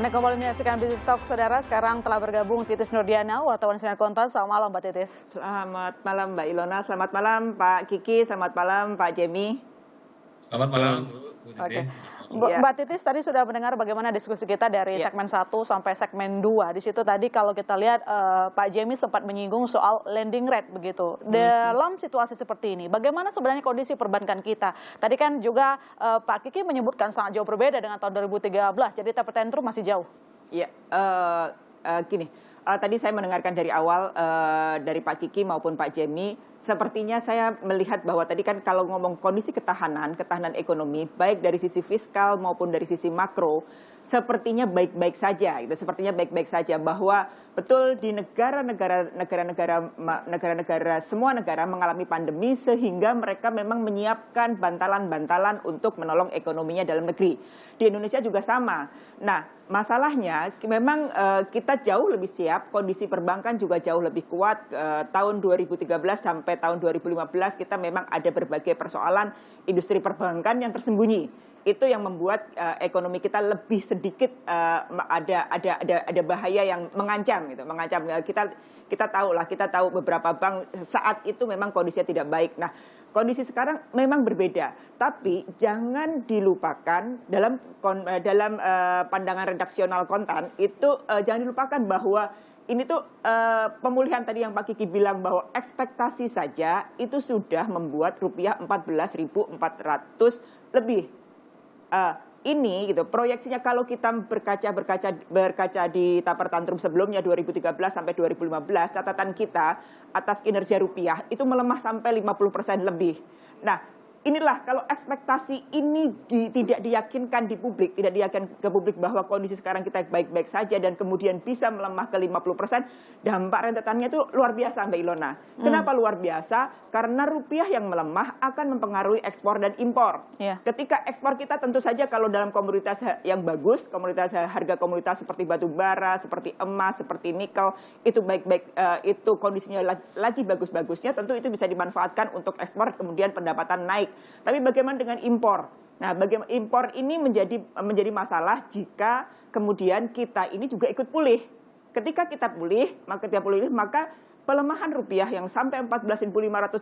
Anda kembali menyaksikan Business Talk, saudara. Sekarang telah bergabung Titis Nurdiana, wartawan Sinar Kontas. Selamat malam, Mbak Titis. Selamat malam, Mbak Ilona. Selamat malam, Pak Kiki. Selamat malam, Pak Jemi. Selamat malam, Bu Oke. Titis. Mbak Titis tadi sudah mendengar bagaimana diskusi kita dari segmen 1 sampai segmen 2. Di situ tadi kalau kita lihat Pak Jemi sempat menyinggung soal lending rate begitu. Dalam situasi seperti ini, bagaimana sebenarnya kondisi perbankan kita? Tadi kan juga Pak Kiki menyebutkan sangat jauh berbeda dengan tahun 2013. Jadi taper tantrum masih jauh. Iya, gini. Tadi saya mendengarkan dari awal dari Pak Kiki maupun Pak Jemi, sepertinya saya melihat bahwa tadi kan kalau ngomong kondisi ketahanan ekonomi, baik dari sisi fiskal maupun dari sisi makro, sepertinya baik-baik saja. Gitu. Sepertinya baik-baik saja bahwa betul di semua negara mengalami pandemi sehingga mereka memang menyiapkan bantalan-bantalan untuk menolong ekonominya dalam negeri. Di Indonesia juga sama. Nah, masalahnya memang kita jauh lebih siap, kondisi perbankan juga jauh lebih kuat. Tahun 2013 sampai tahun 2015 kita memang ada berbagai persoalan industri perbankan yang tersembunyi. Itu yang membuat ekonomi kita lebih sedikit ada bahaya yang mengancam gitu, kita tahu beberapa bank saat itu memang kondisinya tidak baik. Nah, kondisi sekarang memang berbeda, tapi jangan dilupakan dalam pandangan redaksional kontan itu jangan dilupakan bahwa ini tuh pemulihan tadi yang Pak Kiki bilang bahwa ekspektasi saja itu sudah membuat rupiah 14.400 lebih. Ini gitu proyeksinya kalau kita berkaca di taper tantrum sebelumnya 2013 sampai 2015, catatan kita atas kinerja rupiah itu melemah sampai 50% lebih. Nah, inilah kalau ekspektasi ini tidak diyakinkan di publik, tidak diyakinkan ke publik bahwa kondisi sekarang kita baik-baik saja dan kemudian bisa melemah ke 50%, dampak rentetannya itu luar biasa, Mbak Ilona. Kenapa luar biasa? Karena rupiah yang melemah akan mempengaruhi ekspor dan impor. Ketika ekspor kita tentu saja kalau dalam komoditas yang bagus, harga komoditas seperti batu bara, seperti emas, seperti nikel, itu baik-baik, itu kondisinya lagi bagus-bagusnya, tentu itu bisa dimanfaatkan untuk ekspor, kemudian pendapatan naik. Tapi bagaimana dengan impor? Nah, bagaimana impor ini menjadi masalah jika kemudian kita ini juga ikut pulih. Ketika kita pulih, maka pelemahan rupiah yang sampai 14.500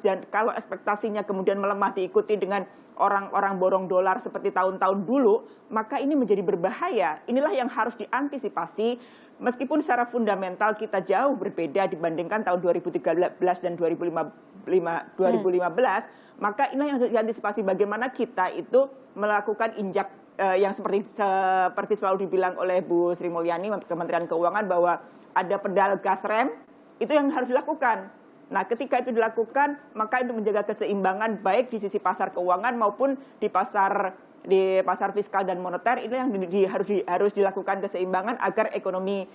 dan kalau ekspektasinya kemudian melemah diikuti dengan orang-orang borong dolar seperti tahun-tahun dulu, maka ini menjadi berbahaya. Inilah yang harus diantisipasi. Meskipun secara fundamental kita jauh berbeda dibandingkan tahun 2013 dan 2015, maka inilah yang harus diantisipasi bagaimana kita itu melakukan injak yang seperti selalu dibilang oleh Bu Sri Mulyani, Kementerian Keuangan, bahwa ada pedal gas rem, itu yang harus dilakukan. Nah, ketika itu dilakukan, maka itu menjaga keseimbangan baik di sisi pasar keuangan maupun di pasar fiskal dan moneter. Ini yang harus dilakukan keseimbangan agar ekonomi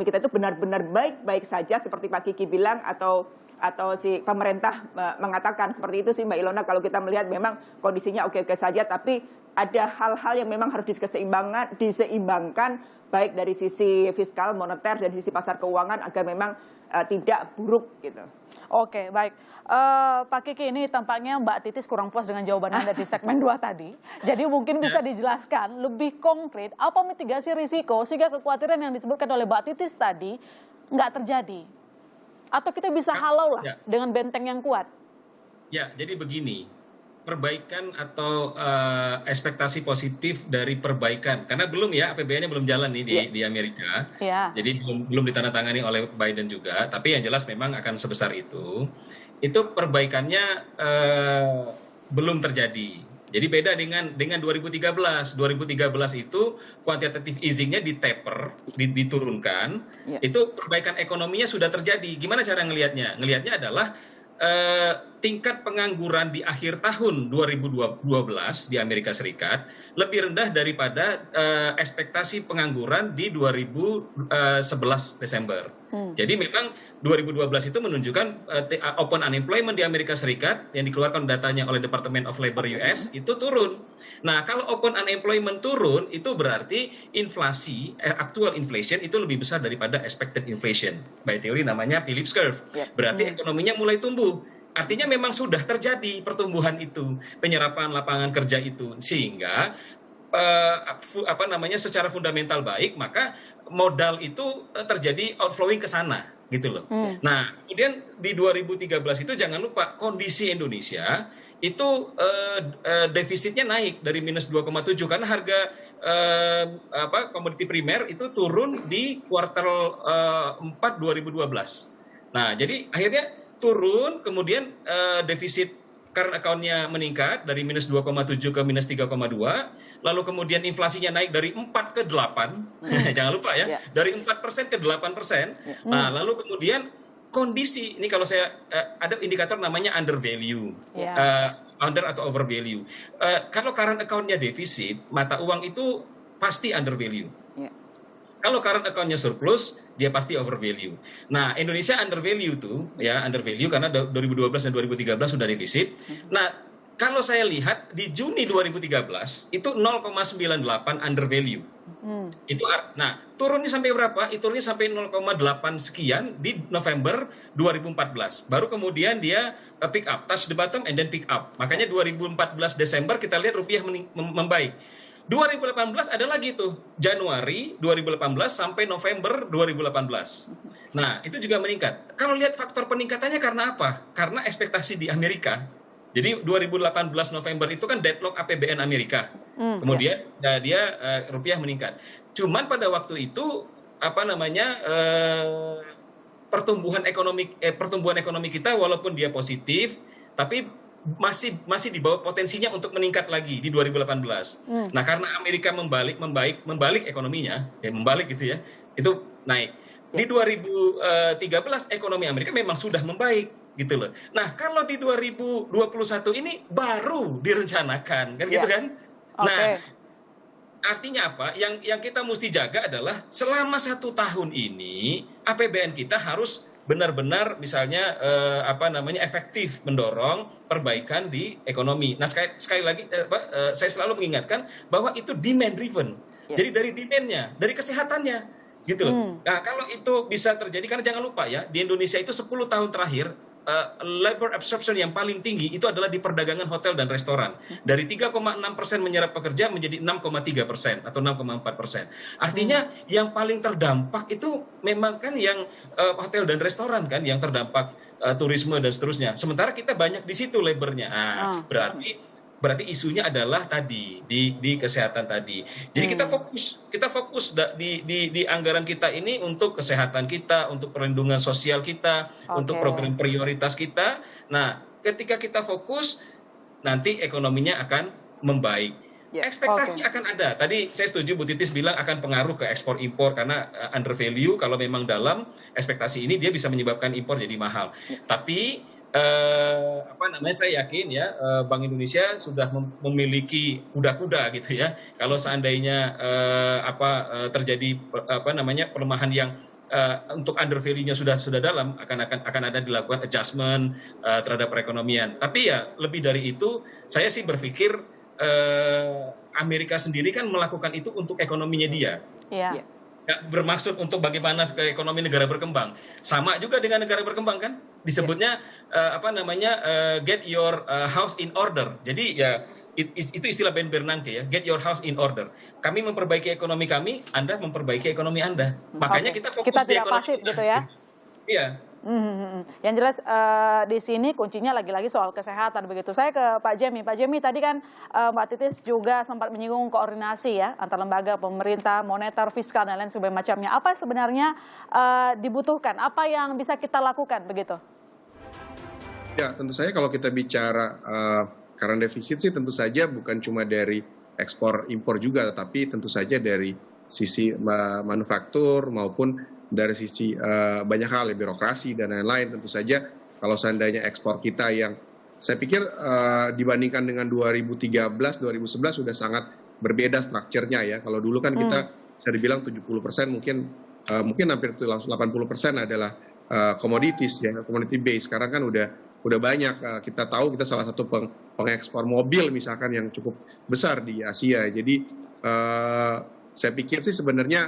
kita itu benar-benar baik-baik saja seperti Pak Kiki bilang atau si pemerintah mengatakan seperti itu sih, Mbak Ilona. Kalau kita melihat memang kondisinya oke-oke saja, tapi ada hal-hal yang memang harus diseimbangkan baik dari sisi fiskal, moneter, dan sisi pasar keuangan agar memang tidak buruk gitu. Oke, baik. Pak Kiki, ini tampaknya Mbak Titis kurang puas dengan jawaban Anda di segmen 2 tadi. Jadi mungkin bisa dijelaskan lebih konkret apa mitigasi risiko sehingga kekhawatiran yang disebutkan oleh Mbak Titis tadi nggak terjadi. Atau kita bisa halau lah dengan benteng yang kuat. Ya, jadi begini. Perbaikan atau ekspektasi positif dari perbaikan, karena belum ya APBN-nya belum jalan nih di Amerika, jadi belum ditandatangani oleh Biden juga, tapi yang jelas memang akan sebesar itu perbaikannya belum terjadi. Jadi beda dengan 2013. 2013 itu quantitative easing-nya diturunkan, itu perbaikan ekonominya sudah terjadi. Gimana cara ngelihatnya? Ngelihatnya adalah tingkat pengangguran di akhir tahun 2012 di Amerika Serikat lebih rendah daripada ekspektasi pengangguran di 2011 Desember. Jadi memang 2012 itu menunjukkan open unemployment di Amerika Serikat yang dikeluarkan datanya oleh Department of Labor US itu turun. Nah, kalau open unemployment turun itu berarti inflasi, actual inflation itu lebih besar daripada expected inflation. By teori namanya Phillips curve. Berarti ekonominya mulai tumbuh. Artinya memang sudah terjadi pertumbuhan itu, penyerapan lapangan kerja itu, sehingga secara fundamental baik, maka modal itu terjadi outflowing ke sana, gitu loh. Nah, kemudian di 2013 itu jangan lupa kondisi Indonesia itu defisitnya naik dari minus 2,7 karena harga komoditi primer itu turun di kuartal 4 2012. Nah, jadi akhirnya turun, kemudian defisit current account-nya meningkat dari minus 2,7 ke minus 3,2, lalu kemudian inflasinya naik dari 4 ke 8, jangan lupa ya, dari 4% ke 8%. Nah, lalu kemudian kondisi, ini kalau saya, ada indikator namanya under value, under atau over value. Kalau current account-nya defisit, mata uang itu pasti under value. Kalau current account-nya surplus, dia pasti over value. Nah, Indonesia under value tuh, ya under value karena 2012 dan 2013 sudah defisit. Nah, kalau saya lihat di Juni 2013 itu 0,98 under value. Nah, turunnya sampai berapa? Itu turunnya sampai 0,8 sekian di November 2014. Baru kemudian dia pick up, touch the bottom and then pick up. Makanya 2014 Desember kita lihat rupiah membaik. 2018 ada lagi tuh, Januari 2018 sampai November 2018. Nah, itu juga meningkat. Kalau lihat faktor peningkatannya karena apa? Karena ekspektasi di Amerika. Jadi 2018 November itu kan deadlock APBN Amerika. Kemudian dia rupiah meningkat. Cuman pada waktu itu pertumbuhan ekonomi kita walaupun dia positif, tapi masih di bawah potensinya untuk meningkat lagi di 2018. Nah, karena Amerika membalik ekonominya, membalik gitu ya, itu naik. Di 2013 ekonomi Amerika memang sudah membaik gitu loh. Nah, kalau di 2021 ini baru direncanakan, kan gitu kan? Nah, artinya apa? Yang kita mesti jaga adalah selama 1 tahun ini APBN kita harus benar-benar misalnya efektif mendorong perbaikan di ekonomi. Nah, sekali lagi saya selalu mengingatkan bahwa itu demand driven. Jadi dari demand-nya, dari kesehatannya gitu loh. Nah, kalau itu bisa terjadi, karena jangan lupa ya, di Indonesia itu 10 tahun terakhir labor absorption yang paling tinggi itu adalah di perdagangan hotel dan restoran. Dari 3,6% menyerap pekerja menjadi 6,3% atau 6,4%. Artinya yang paling terdampak itu memang kan yang hotel dan restoran kan yang terdampak turisme dan seterusnya. Sementara kita banyak di situ labornya. Nah, berarti isunya adalah tadi di kesehatan tadi. Jadi kita fokus di anggaran kita ini untuk kesehatan kita, untuk perlindungan sosial kita, untuk program prioritas kita. Nah, ketika kita fokus, nanti ekonominya akan membaik. Ekspektasi akan ada. Tadi saya setuju Bu Titis bilang akan pengaruh ke ekspor impor karena under value. Kalau memang dalam ekspektasi ini dia bisa menyebabkan impor jadi mahal. Tapi saya yakin ya Bank Indonesia sudah memiliki kuda-kuda gitu ya. Kalau seandainya terjadi pelemahan yang untuk under value-nya sudah dalam, akan ada dilakukan adjustment terhadap perekonomian. Tapi ya lebih dari itu, saya sih berpikir Amerika sendiri kan melakukan itu untuk ekonominya dia. Bermaksud untuk bagaimana ke ekonomi negara berkembang. Sama juga dengan negara berkembang kan, disebutnya get your house in order. Jadi ya itu istilah Ben Bernanke ya, get your house in order. Kami memperbaiki ekonomi kami, Anda memperbaiki ekonomi Anda. Makanya kita fokus kita di tidak ekonomi pasif gitu ya. Iya. Yang jelas di sini kuncinya lagi-lagi soal kesehatan begitu. Saya ke Pak Jemi. Pak Jemi, tadi kan Mbak Titis juga sempat menyinggung koordinasi ya antar lembaga pemerintah, moneter, fiskal dan lain sebagainya. Apa sebenarnya dibutuhkan? Apa yang bisa kita lakukan begitu? Ya, tentu saja kalau kita bicara current deficit sih tentu saja bukan cuma dari ekspor impor juga, tetapi tentu saja dari sisi manufaktur maupun dari sisi banyak hal, birokrasi dan lain-lain. Tentu saja kalau seandainya ekspor kita yang saya pikir dibandingkan dengan 2013, 2011 sudah sangat berbeda strukturnya ya. Kalau dulu kan kita bisa dibilang 70% mungkin hampir 80% adalah commodities ya, commodity base. Sekarang kan udah banyak, kita tahu kita salah satu pengekspor mobil misalkan yang cukup besar di Asia. Jadi saya pikir sih sebenarnya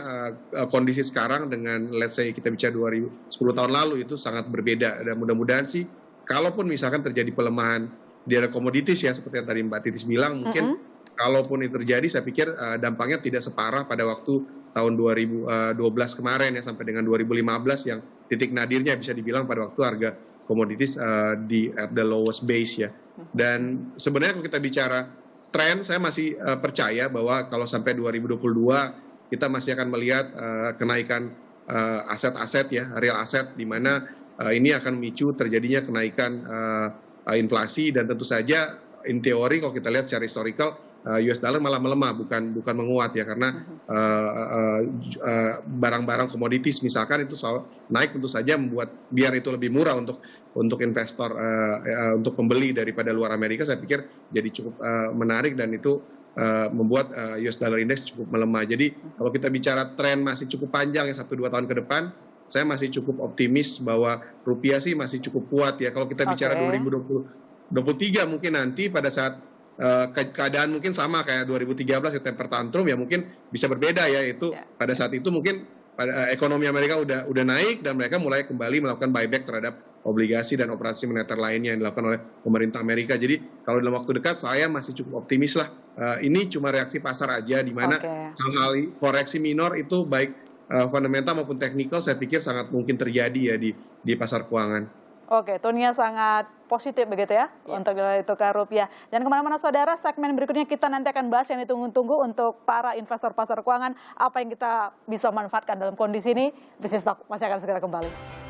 kondisi sekarang dengan let's say kita bicara 10 tahun lalu itu sangat berbeda, dan mudah-mudahan sih kalaupun misalkan terjadi pelemahan di area komoditis ya seperti yang tadi Mbak Titis bilang, mungkin kalaupun itu terjadi saya pikir dampaknya tidak separah pada waktu tahun 2012 kemarin ya, sampai dengan 2015 yang titik nadirnya bisa dibilang pada waktu harga komoditis di at the lowest base ya. Dan sebenarnya kalau kita bicara tren, saya masih percaya bahwa kalau sampai 2022 kita masih akan melihat kenaikan aset-aset ya, real aset, di mana ini akan memicu terjadinya kenaikan inflasi, dan tentu saja in teori kalau kita lihat secara historical US dollar malah melemah, bukan menguat ya, karena barang-barang komoditis misalkan itu naik, tentu saja membuat biar itu lebih murah untuk investor, untuk pembeli daripada luar Amerika. Saya pikir jadi cukup menarik, dan itu membuat US dollar index cukup melemah. Jadi kalau kita bicara tren masih cukup panjang ya, 1-2 tahun ke depan, saya masih cukup optimis bahwa rupiah sih masih cukup kuat ya. Kalau kita bicara 2023 mungkin nanti pada saat keadaan mungkin sama kayak 2013 ya, temper tantrum ya, mungkin bisa berbeda ya. Itu pada saat itu mungkin ekonomi Amerika udah naik, dan mereka mulai kembali melakukan buyback terhadap obligasi dan operasi moneter lainnya yang dilakukan oleh pemerintah Amerika. Jadi kalau dalam waktu dekat saya masih cukup optimis lah. Ini cuma reaksi pasar aja, di mana hal-hal koreksi minor itu baik fundamental maupun teknikal saya pikir sangat mungkin terjadi ya di pasar keuangan. Oke, tone-nya sangat positif begitu ya untuk nilai tukar rupiah. Dan kemana-mana saudara, segmen berikutnya kita nanti akan bahas yang ditunggu-tunggu untuk para investor pasar keuangan, apa yang kita bisa manfaatkan dalam kondisi ini. Bisnis Talk masih akan segera kembali.